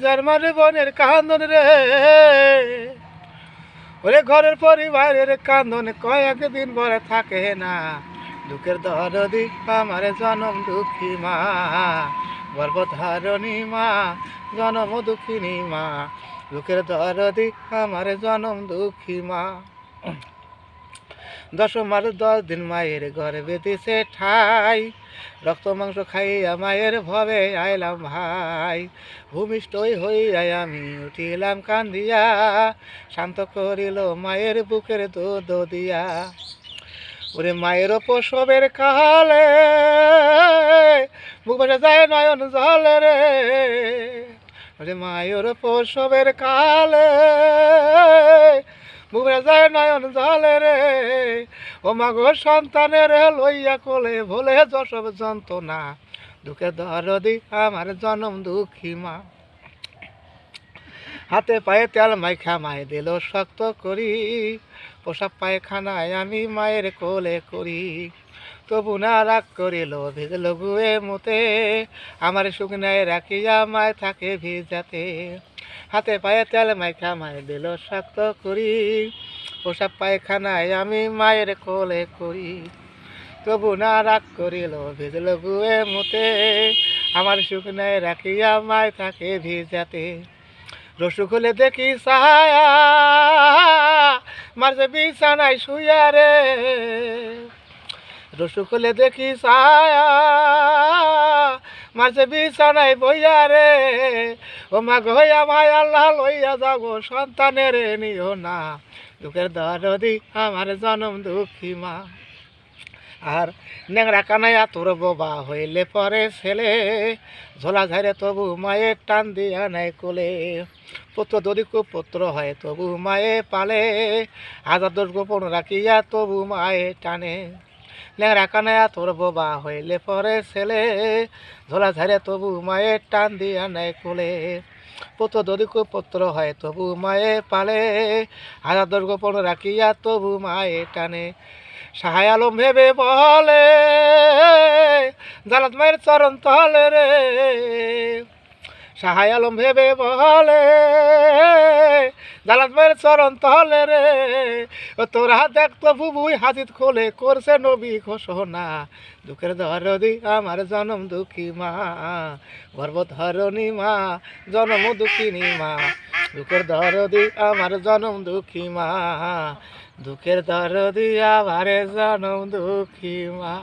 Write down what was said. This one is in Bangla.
যার মারে বনের কান্দন রে, ওরে ঘরের পরিবারের কান্দন কয়েকদিন পরে থাকে না। দুঃখের দরদি আমার জনম দুঃখী মা, গর্ভধারণী মা, জনম দুঃখিনী মা। দুঃখের দরদি আমার জনম দুঃখী মা। 10 মাস 10 দিন মায়ের ঘরে বেঁধেছে ঠাই, রক্ত মাংস খাইয়া মায়ের ভবে আইলাম ভাই। ভূমিষ্ঠ হইয়া আমি উঠিলাম কান্দিয়া, শান্ত করিল মায়ের বুকের দুধ দিয়া। ওরে মায়ের প্রসবের কালে বুক ভেসে যায় নয়ন জলে রে, ওরে মায়ের প্রসবের কালে বুক ভেসে যায় নয়ন জলে রে। ও মাগো সন্তানের লইয়া কোলে ভোলে যশব যন্ত্রণা, দুঃখের দরদি আমার জনম দুঃখী মা। হাতে পায়ে তেল মাইখা মায় দিল শক্ত করি, পোশাক পায়খানায় আমি মায়ের কোলে করি। তবু না রাগ করিল ভিজল গুয়ে মুতে, আমার শুকনায় রাখিয়া মায় থাকে ভিজাতে। হাতে পায়ে তেল মাইখা মায় দিল শক্ত করি, পোশাক পায়খানায় আমি মায়ের কোলে করি। তবু না রাগ করিল ভিজল গুয়ে মুতে, আমার শুকনায় রাখিয়া মায় থাকে ভিজাতে। রসুকুলে দেখি ছায়া মারছে বিছানায় শুইয়া রে, রসুকুলে দেখি ছায়া মারছে বিছানায় বইয়া রে। ও মা গইয়া মায় আল্লাহ লইয়া যাব সন্তানের নিও না, দুঃখের দরদি আমার জনম দুঃখী মা। আর ন্যাংরা কানাইয়া তোর বোবা হইলে পরে ছেলে, ঝোলা ঝাড়ে তবু মায়ের টান দিয়া নাই কোলে। পুত্র যদি কুপুত্র হয় তবু মায়ে পালে, হাজার দোষ গোপন রাখিয়া তবু মায়ে টানে। ন্যাংরা কানাইয়া তোর বোবা হইলে পরে ছেলে, ঝোলা ঝাড়ে তবু মায়ের টান দিয়া নাই কোলে। পুত্র যদি কুপুত্র হয় তবু মায়ে পালে, হাজার দোষ গোপন রাখিয়া তবু মায়ে টানে। শাহ আলম ভেবে বলে জালাত মায়ের চরণ তলে রে, শাহ আলম ভেবে বলে জালাত মায়ের চরণ তলে রে। তোরা দেখতো বুবুই হাজিত খোলে করছে নবী ঘোষণা, দুঃখের দরদি আমার জনম দুঃখী মা, গর্ভধারণী মা, জনম দুঃখিনী মা। দুঃখের দরদি আমার জনম দুঃখী মা, দুঃখের দরদি আমার জনম দুঃখী মা।